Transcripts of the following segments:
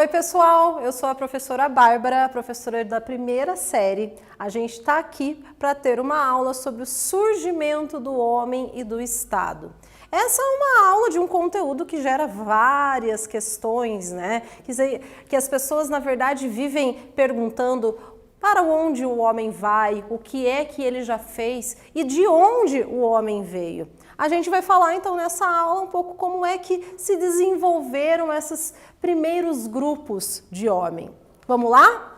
Oi pessoal, eu sou a professora Bárbara, professora da primeira série. A gente está aqui para ter uma aula sobre o surgimento do homem e do Estado. Essa é uma aula de um conteúdo que gera várias questões, né? Que as pessoas na verdade vivem perguntando para onde o homem vai, o que é que ele já fez e de onde o homem veio. A gente vai falar então nessa aula um pouco como é que se desenvolveram esses primeiros grupos de homem. Vamos lá?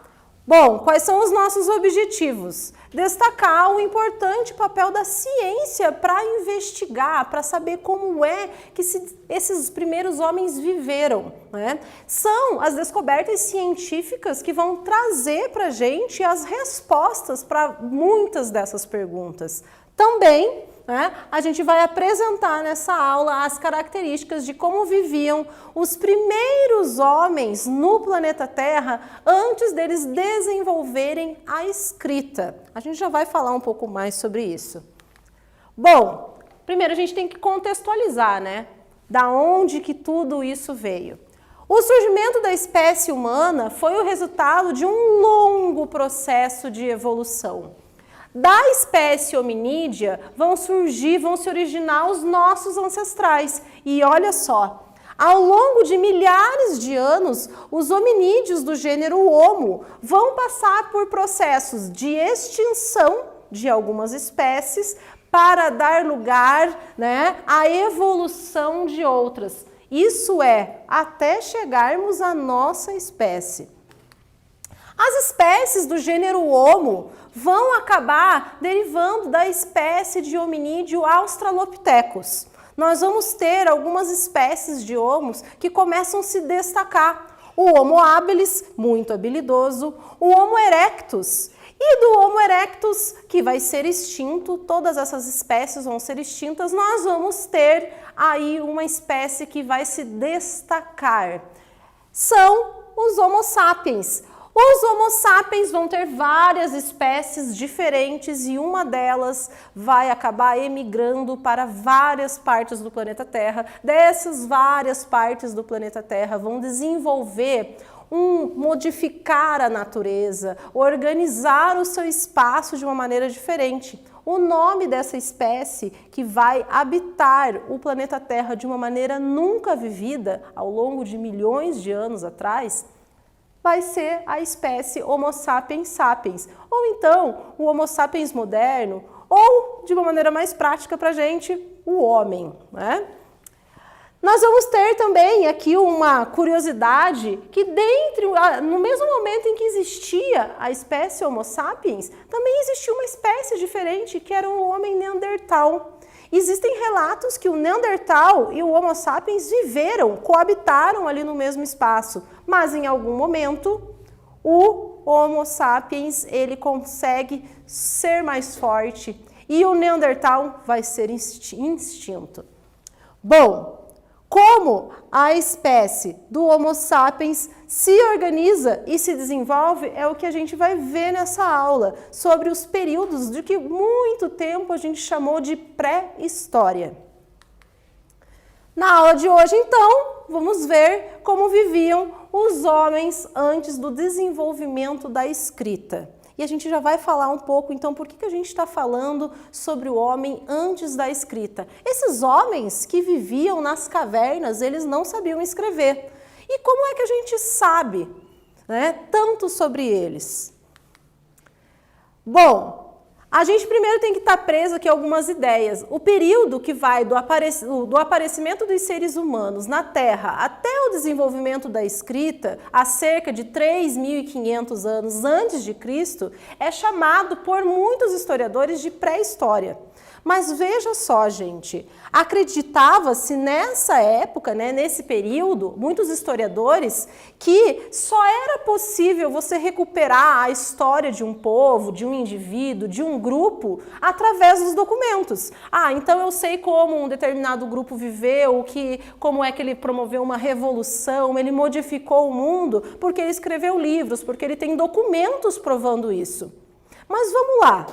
Bom, quais são os nossos objetivos? Destacar o importante papel da ciência para investigar, para saber como é que esses primeiros homens viveram, né? São as descobertas científicas que vão trazer para a gente as respostas para muitas dessas perguntas. Também, né, a gente vai apresentar nessa aula as características de como viviam os primeiros homens no planeta Terra antes deles desenvolverem a escrita. A gente já vai falar um pouco mais sobre isso. Bom, primeiro a gente tem que contextualizar, né? Da onde que tudo isso veio. O surgimento da espécie humana foi o resultado de um longo processo de evolução. Da espécie hominídea vão se originar os nossos ancestrais. E olha só, ao longo de milhares de anos, os hominídeos do gênero Homo vão passar por processos de extinção de algumas espécies para dar lugar, né, à evolução de outras. Isso é, até chegarmos à nossa espécie. As espécies do gênero Homo vão acabar derivando da espécie de hominídeo Australopithecus. Nós vamos ter algumas espécies de homos que começam a se destacar. O Homo habilis, muito habilidoso, o Homo erectus. E do Homo erectus, que vai ser extinto, todas essas espécies vão ser extintas, nós vamos ter aí uma espécie que vai se destacar. São os Homo sapiens. Os Homo sapiens vão ter várias espécies diferentes e uma delas vai acabar emigrando para várias partes do planeta Terra. Dessas várias partes do planeta Terra vão desenvolver modificar a natureza, organizar o seu espaço de uma maneira diferente. O nome dessa espécie que vai habitar o planeta Terra de uma maneira nunca vivida ao longo de milhões de anos atrás vai ser a espécie Homo sapiens sapiens, ou então o Homo sapiens moderno, ou de uma maneira mais prática para a gente, o homem, né? Nós vamos ter também aqui uma curiosidade que no mesmo momento em que existia a espécie Homo sapiens, também existia uma espécie diferente que era o homem neandertal. Existem relatos que o Neandertal e o Homo sapiens coabitaram ali no mesmo espaço, mas em algum momento o Homo sapiens ele consegue ser mais forte e o Neandertal vai ser extinto. Bom, como a espécie do Homo sapiens se organiza e se desenvolve é o que a gente vai ver nessa aula, sobre os períodos de que muito tempo a gente chamou de pré-história. Na aula de hoje, então, vamos ver como viviam os homens antes do desenvolvimento da escrita. E a gente já vai falar um pouco, então, por que a gente está falando sobre o homem antes da escrita. Esses homens que viviam nas cavernas, eles não sabiam escrever. E como é que a gente sabe, né, tanto sobre eles? Bom, a gente primeiro tem que estar preso aqui a algumas ideias. O período que vai do aparecimento dos seres humanos na Terra até o desenvolvimento da escrita, há cerca de 3.500 anos antes de Cristo, é chamado por muitos historiadores de pré-história. Mas veja só, gente, acreditava-se nessa época, né, nesse período, muitos historiadores, que só era possível você recuperar a história de um povo, de um indivíduo, de um grupo, através dos documentos. Ah, então eu sei como um determinado grupo viveu, como é que ele promoveu uma revolução, ele modificou o mundo, porque ele escreveu livros, porque ele tem documentos provando isso. Mas vamos lá.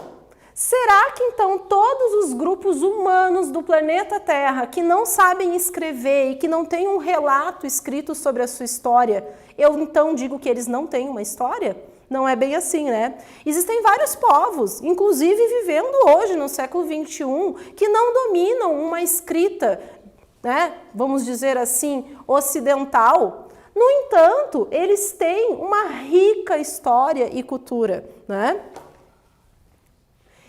Será que então todos os grupos humanos do planeta Terra que não sabem escrever e que não têm um relato escrito sobre a sua história, eu então digo que eles não têm uma história? Não é bem assim, né? Existem vários povos, inclusive vivendo hoje no século XXI, que não dominam uma escrita, né, vamos dizer assim, ocidental. No entanto, eles têm uma rica história e cultura, né?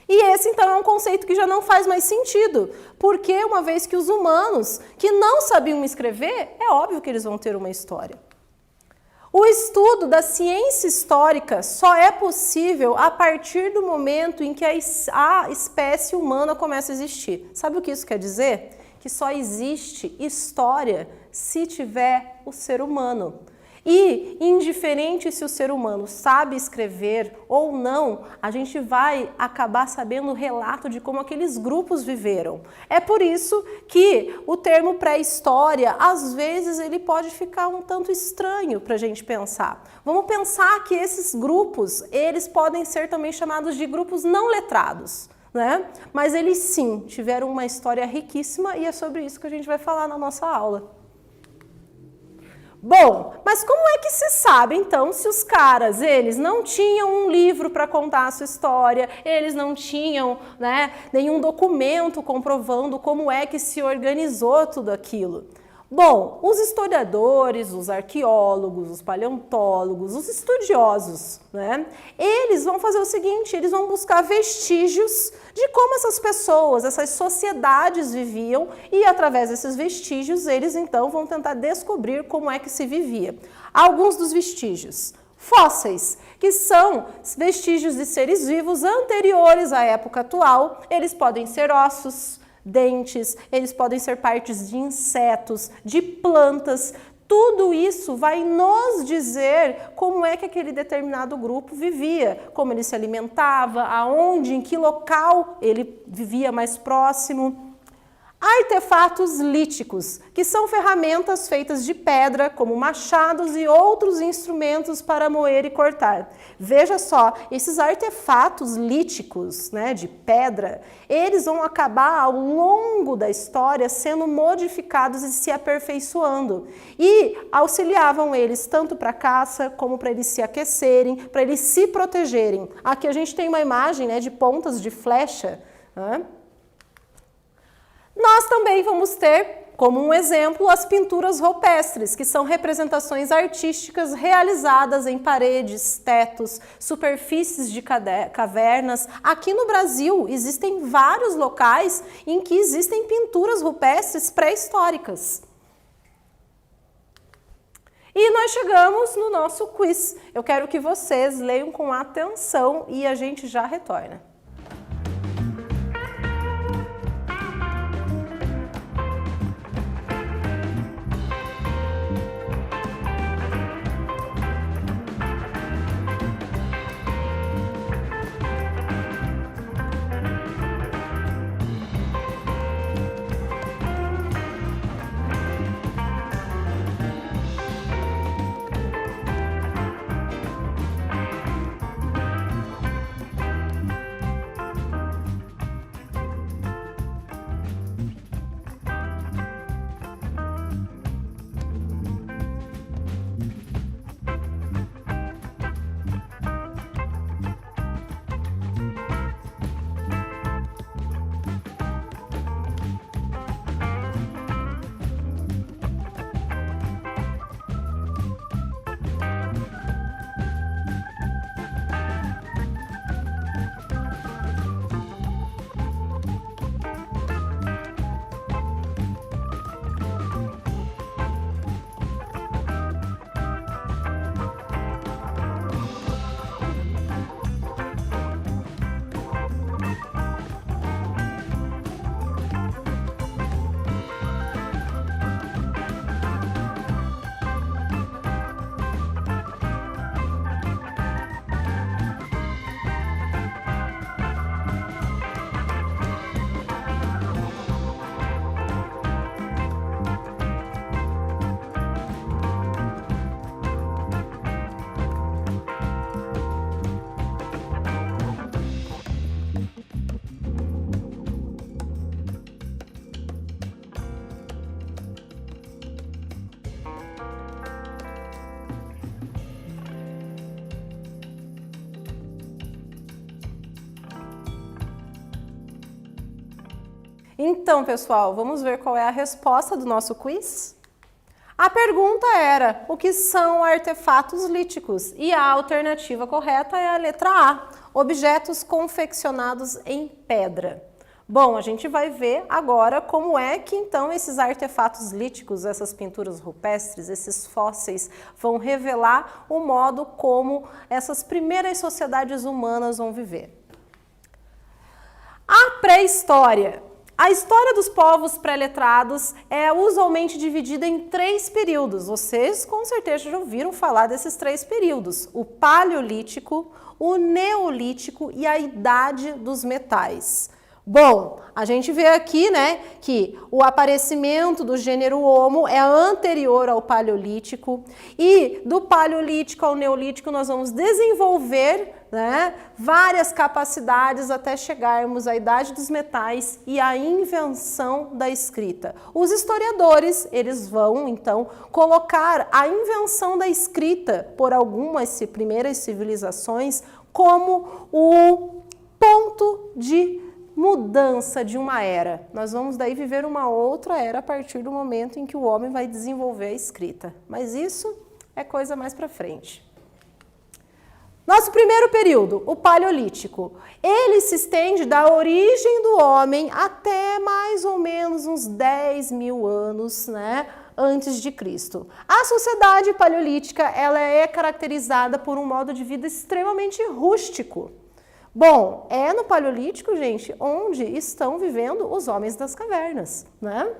E esse, então, é um conceito que já não faz mais sentido, porque uma vez que os humanos que não sabiam escrever, é óbvio que eles vão ter uma história. O estudo da ciência histórica só é possível a partir do momento em que a espécie humana começa a existir. Sabe o que isso quer dizer? Que só existe história se tiver o ser humano. E, indiferente se o ser humano sabe escrever ou não, a gente vai acabar sabendo o relato de como aqueles grupos viveram. É por isso que o termo pré-história, às vezes, ele pode ficar um tanto estranho para a gente pensar. Vamos pensar que esses grupos, eles podem ser também chamados de grupos não letrados, né? Mas eles sim tiveram uma história riquíssima e é sobre isso que a gente vai falar na nossa aula. Bom, mas como é que se sabe, então, se os caras, eles não tinham um livro para contar a sua história, eles não tinham, né, nenhum documento comprovando como é que se organizou tudo aquilo? Bom, os historiadores, os arqueólogos, os paleontólogos, os estudiosos, né, eles vão fazer o seguinte, eles vão buscar vestígios de como essas pessoas, essas sociedades viviam e através desses vestígios eles então vão tentar descobrir como é que se vivia. Alguns dos vestígios: fósseis, que são vestígios de seres vivos anteriores à época atual, eles podem ser ossos, dentes, eles podem ser partes de insetos, de plantas. Tudo isso vai nos dizer como é que aquele determinado grupo vivia, como ele se alimentava, aonde, em que local ele vivia mais próximo. Artefatos líticos, que são ferramentas feitas de pedra, como machados e outros instrumentos para moer e cortar. Veja só, esses artefatos líticos, né, de pedra, eles vão acabar ao longo da história sendo modificados e se aperfeiçoando. E auxiliavam eles tanto para caça, como para eles se aquecerem, para eles se protegerem. Aqui a gente tem uma imagem, né, de pontas de flecha, né? Nós também vamos ter, como um exemplo, as pinturas rupestres, que são representações artísticas realizadas em paredes, tetos, superfícies de cavernas. Aqui no Brasil existem vários locais em que existem pinturas rupestres pré-históricas. E nós chegamos no nosso quiz. Eu quero que vocês leiam com atenção e a gente já retorna. Então, pessoal, vamos ver qual é a resposta do nosso quiz? A pergunta era, o que são artefatos líticos? E a alternativa correta é a letra A, objetos confeccionados em pedra. Bom, a gente vai ver agora como é que então esses artefatos líticos, essas pinturas rupestres, esses fósseis vão revelar o modo como essas primeiras sociedades humanas vão viver. A pré-história. A história dos povos pré-letrados é usualmente dividida em 3 períodos. Vocês com certeza já ouviram falar desses 3 períodos: o Paleolítico, o Neolítico e a Idade dos Metais. Bom, a gente vê aqui, né, que o aparecimento do gênero Homo é anterior ao Paleolítico e do Paleolítico ao Neolítico nós vamos desenvolver, né, várias capacidades até chegarmos à Idade dos Metais e à invenção da escrita. Os historiadores, eles vão então colocar a invenção da escrita por algumas primeiras civilizações como o ponto de mudança de uma era. Nós vamos daí viver uma outra era a partir do momento em que o homem vai desenvolver a escrita. Mas isso é coisa mais para frente. Nosso primeiro período, o Paleolítico, ele se estende da origem do homem até mais ou menos uns 10.000 anos, né, antes de Cristo. A sociedade paleolítica, ela é caracterizada por um modo de vida extremamente rústico. Bom, é no Paleolítico, gente, onde estão vivendo os homens das cavernas, né?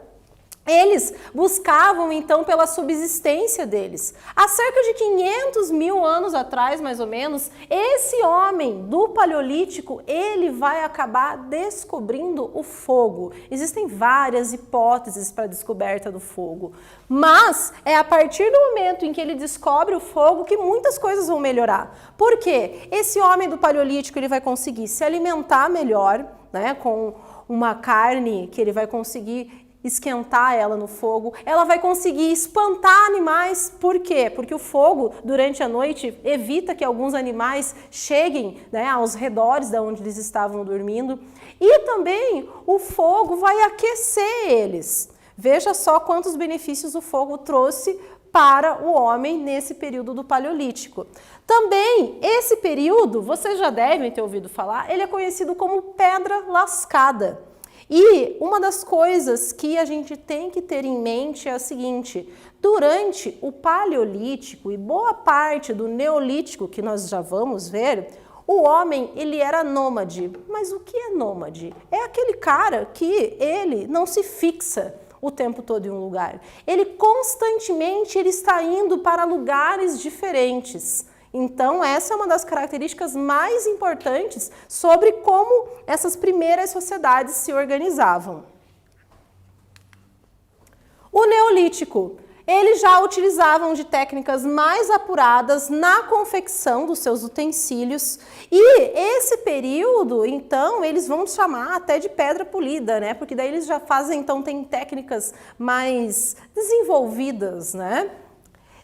Eles buscavam, então, pela subsistência deles. Há cerca de 500.000 anos atrás, mais ou menos, esse homem do Paleolítico, ele vai acabar descobrindo o fogo. Existem várias hipóteses para a descoberta do fogo, mas é a partir do momento em que ele descobre o fogo que muitas coisas vão melhorar. Por quê? Esse homem do Paleolítico, ele vai conseguir se alimentar melhor, né, com uma carne que ele vai conseguir esquentar ela no fogo, ela vai conseguir espantar animais. Por quê? Porque o fogo, durante a noite, evita que alguns animais cheguem, né, aos redores de onde eles estavam dormindo. E também o fogo vai aquecer eles. Veja só quantos benefícios o fogo trouxe para o homem nesse período do Paleolítico. Também, esse período, vocês já devem ter ouvido falar, ele é conhecido como Pedra Lascada. E uma das coisas que a gente tem que ter em mente é a seguinte: durante o Paleolítico e boa parte do Neolítico, que nós já vamos ver, o homem, ele era nômade. Mas o que é nômade? É aquele cara que ele não se fixa o tempo todo em um lugar. Ele constantemente está indo para lugares diferentes. Então, essa é uma das características mais importantes sobre como essas primeiras sociedades se organizavam. O Neolítico, eles já utilizavam de técnicas mais apuradas na confecção dos seus utensílios e esse período, então, eles vão chamar até de pedra polida, né? Porque daí eles já fazem, então, tem técnicas mais desenvolvidas, né?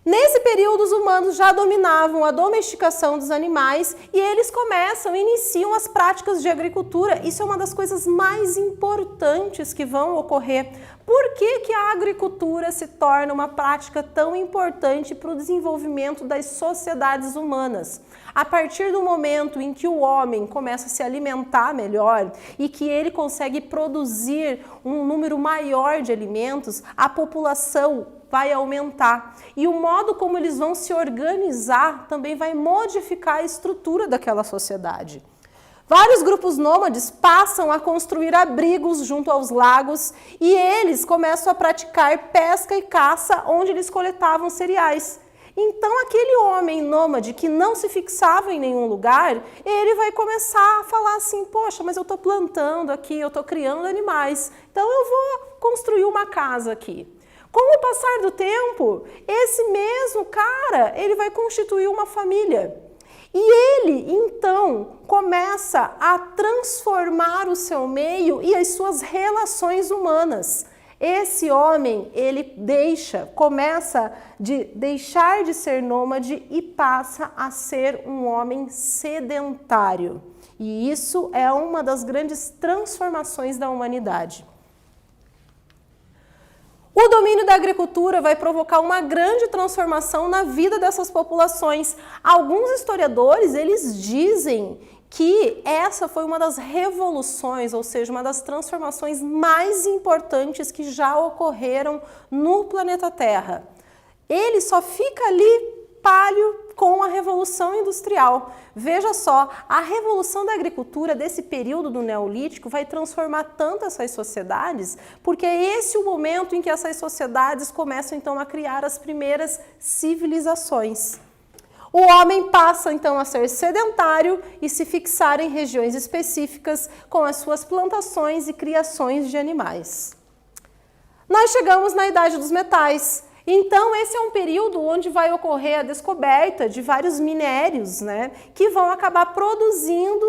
Nesse período, os humanos já dominavam a domesticação dos animais e eles iniciam as práticas de agricultura. Isso é uma das coisas mais importantes que vão ocorrer. Por que que a agricultura se torna uma prática tão importante para o desenvolvimento das sociedades humanas? A partir do momento em que o homem começa a se alimentar melhor e que ele consegue produzir um número maior de alimentos, a população vai aumentar. E o modo como eles vão se organizar também vai modificar a estrutura daquela sociedade. Vários grupos nômades passam a construir abrigos junto aos lagos e eles começam a praticar pesca e caça onde eles coletavam cereais. Então, aquele homem nômade que não se fixava em nenhum lugar, ele vai começar a falar assim: poxa, mas eu estou plantando aqui, eu estou criando animais, então eu vou construir uma casa aqui. Com o passar do tempo, esse mesmo cara, ele vai constituir uma família. E ele, então, começa a transformar o seu meio e as suas relações humanas. Esse homem, ele começa a deixar de ser nômade e passa a ser um homem sedentário. E isso é uma das grandes transformações da humanidade. O domínio da agricultura vai provocar uma grande transformação na vida dessas populações. Alguns historiadores, eles dizem que essa foi uma das revoluções, ou seja, uma das transformações mais importantes que já ocorreram no planeta Terra. Ele só fica ali páreo com a Revolução Industrial. Veja só, a revolução da agricultura desse período do Neolítico vai transformar tanto essas sociedades, porque é esse o momento em que essas sociedades começam então a criar as primeiras civilizações. O homem passa então a ser sedentário e se fixar em regiões específicas com as suas plantações e criações de animais. Nós chegamos na Idade dos Metais. Então, esse é um período onde vai ocorrer a descoberta de vários minérios, que vão acabar produzindo,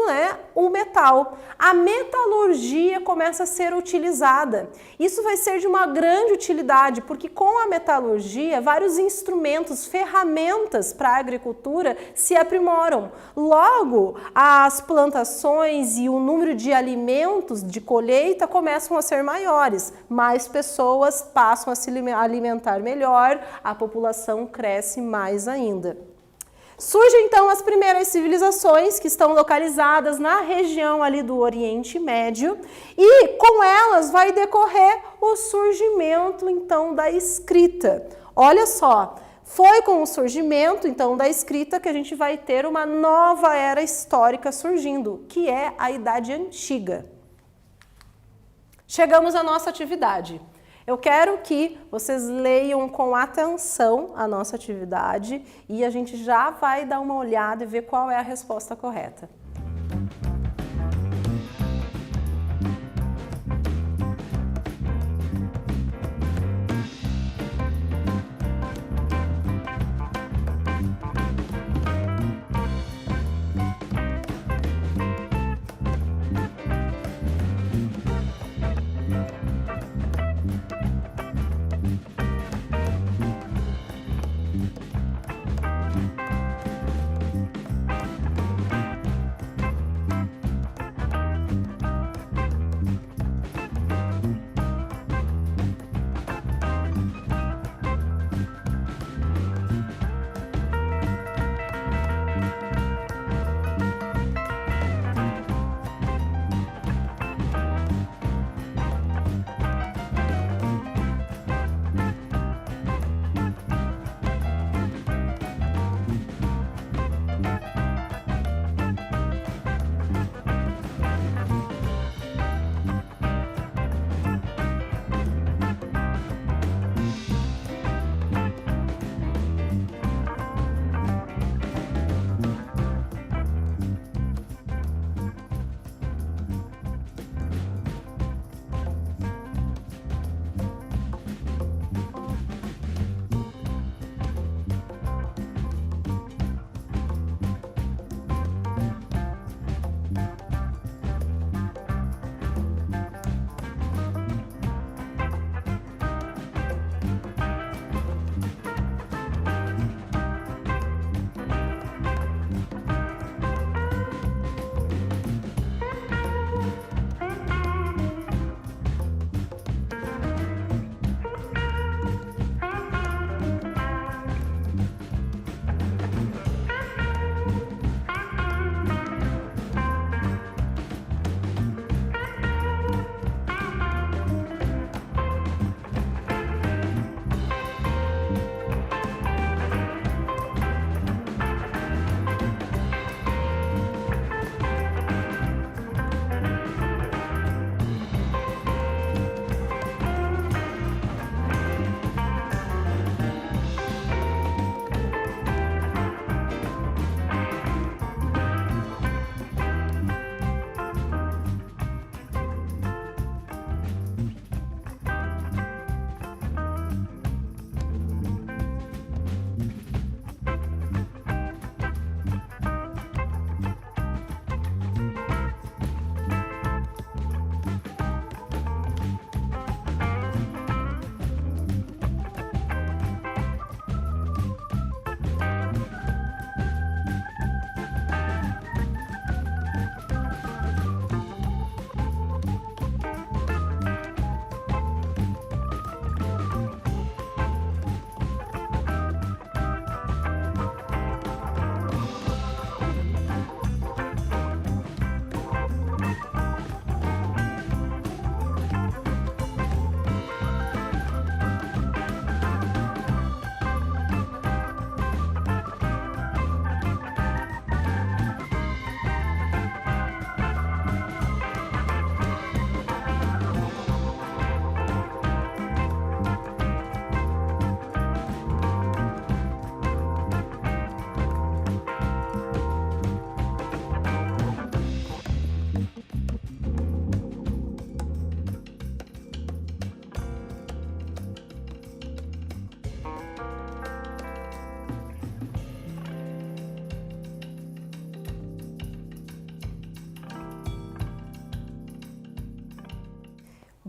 o metal. A metalurgia começa a ser utilizada. Isso vai ser de uma grande utilidade, porque com a metalurgia, vários instrumentos, ferramentas para a agricultura se aprimoram. Logo, as plantações e o número de alimentos de colheita começam a ser maiores. Mais pessoas passam a se alimentar melhor. A população cresce mais ainda. Surgem então as primeiras civilizações que estão localizadas na região ali do Oriente Médio e com elas vai decorrer o surgimento então da escrita. Olha só, foi com o surgimento então da escrita que a gente vai ter uma nova era histórica surgindo, que é a Idade Antiga. Chegamos à nossa atividade. Eu quero que vocês leiam com atenção a nossa atividade e a gente já vai dar uma olhada e ver qual é a resposta correta.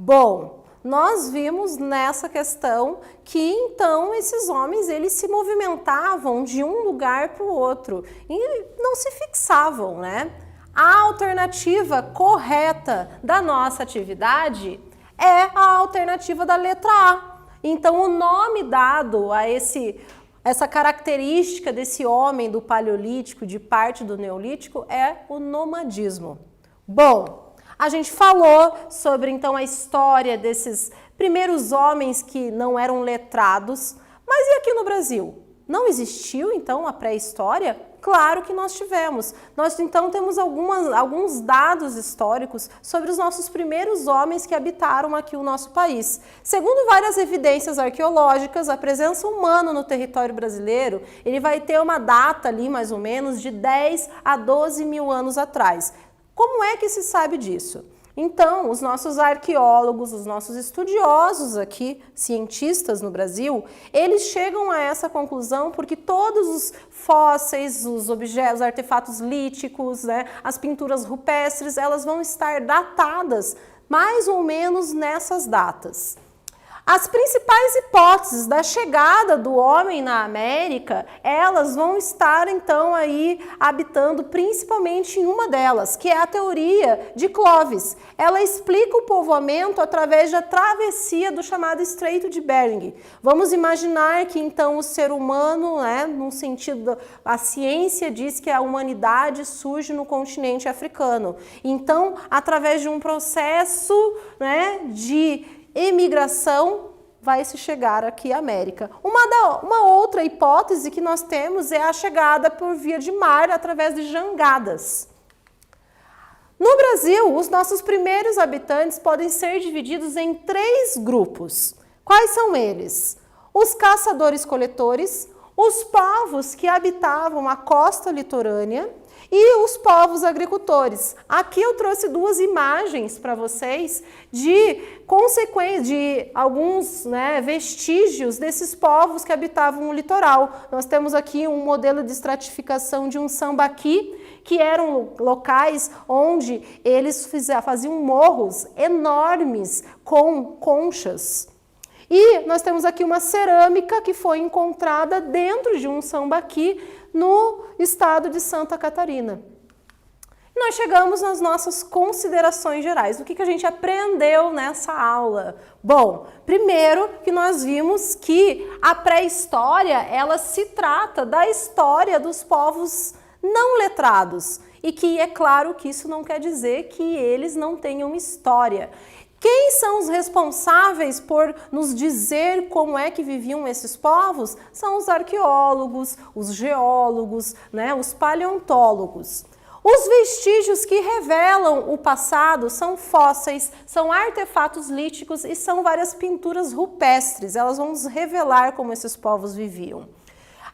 Bom, nós vimos nessa questão que então esses homens eles se movimentavam de um lugar para o outro e não se fixavam, né? A alternativa correta da nossa atividade é a alternativa da letra A. Então o nome dado a essa característica desse homem do Paleolítico, de parte do Neolítico, é o nomadismo. Bom, a gente falou sobre então a história desses primeiros homens que não eram letrados, mas e aqui no Brasil? Não existiu então a pré-história? Claro que nós tivemos. Nós então temos alguns dados históricos sobre os nossos primeiros homens que habitaram aqui o nosso país. Segundo várias evidências arqueológicas, a presença humana no território brasileiro, ele vai ter uma data ali mais ou menos de 10 a 12 mil anos atrás. Como é que se sabe disso? Então, os nossos arqueólogos, os nossos estudiosos aqui, cientistas no Brasil, eles chegam a essa conclusão porque todos os fósseis, os objetos, os artefatos líticos, né, as pinturas rupestres, elas vão estar datadas mais ou menos nessas datas. As principais hipóteses da chegada do homem na América, elas vão estar então aí habitando principalmente em uma delas, que é a teoria de Clovis. Ela explica o povoamento através da travessia do chamado Estreito de Bering. Vamos imaginar que então o ser humano, né, num sentido, a ciência diz que a humanidade surge no continente africano. Então, através de um processo, né, de emigração, vai se chegar aqui à América. Uma outra hipótese que nós temos é a chegada por via de mar através de jangadas. No Brasil, os nossos primeiros habitantes podem ser divididos em 3 grupos. Quais são eles? Os caçadores-coletores, os povos que habitavam a costa litorânea e os povos agricultores. Aqui eu trouxe 2 imagens para vocês de alguns, né, vestígios desses povos que habitavam o litoral. Nós temos aqui um modelo de estratificação de um sambaqui, que eram locais onde eles faziam morros enormes com conchas. E nós temos aqui uma cerâmica que foi encontrada dentro de um sambaqui no estado de Santa Catarina. Nós chegamos nas nossas considerações gerais. O que a gente aprendeu nessa aula? Bom, primeiro que nós vimos que a pré-história, ela se trata da história dos povos não letrados. E que é claro que isso não quer dizer que eles não tenham história. Quem são os responsáveis por nos dizer como é que viviam esses povos? São os arqueólogos, os geólogos, né, os paleontólogos. Os vestígios que revelam o passado são fósseis, são artefatos líticos e são várias pinturas rupestres. Elas vão nos revelar como esses povos viviam.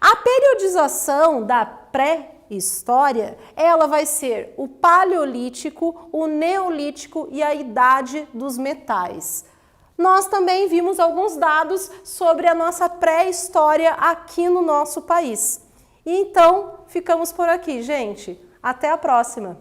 A periodização da pré-história, ela vai ser o Paleolítico, o Neolítico e a Idade dos Metais. Nós também vimos alguns dados sobre a nossa pré-história aqui no nosso país. E então, ficamos por aqui, gente. Até a próxima!